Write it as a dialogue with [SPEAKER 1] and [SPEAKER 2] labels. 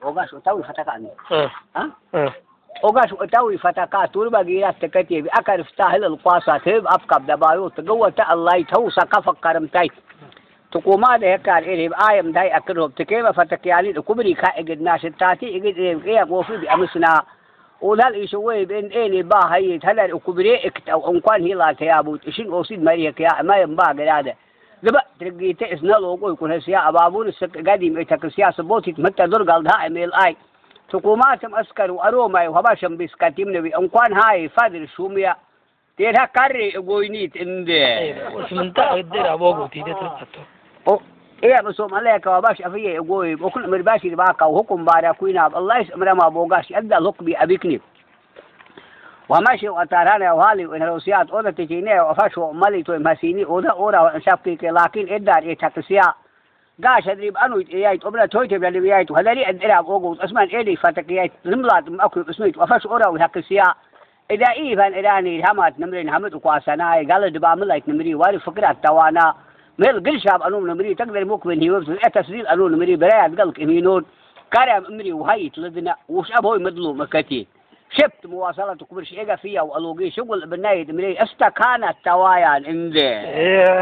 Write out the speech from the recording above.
[SPEAKER 1] ogash utawi fatakani ha ogash utawi fataka turba gira takati bi akar iftahil alqasat afkab dabayo tagawata allah tawsa kafak karamtai تقوما ده كار إيه بآيم داي أكره تكيما فتكيالي كبري كائد ناس تاتي إيه إيه قوفي بأمسنا وذال يسوي بين إيه با هاي هلا كبري إكت أو أنقان هي لا تيابو إيشين أوسيد مريه كيا ما ينبع قلاده لبا ترجع تأسنا لوجو يكون هالسيا أبابون قديم يتكسيا سبوتي متى دور قال ده إميل آي تقوما تم أسكر وأروما وهباشم بسكتيم نبي أنقان هاي فادر شوميا تيرها كاري يقولنيت إندي
[SPEAKER 2] وسمنتا يدير أبوه تيجي ترتبط
[SPEAKER 1] أو إيه بس هم عليك وباش أفيه يقول وكل مرباشي رباكا وحكم بارا كوينا الله يسمر ما بوقاش أدى لقبي أبيكني وماشي وأتارانا وهالي وإن الوسيات أودا تجيني وفاش ومالي توي مسيني أودا أورا وإنشافكي لكن إدار يتكسيا قاش أدريب أنو يايت أبنا توي تبلا اللي يايت وهذا لي أدرا أوغو أسمان إيدي فتكيايت نملات أكل اسميت وفاش أورا ويتكسيا إذا إيفان إيراني همات نمرين همت وقاسناي قال دباملايت نمري واري فكرة توانا ميل قلشاب أنو نمري تقدر ممكن هي وبس التسجيل أنو نمري برايات قلك إمينون كرم أمري وهيت لدنا وش أبوي مدلو مكتي شفت مواصلة كبر شيء فيها وألوقي شغل بالنايد نمري استكانت توايا عندي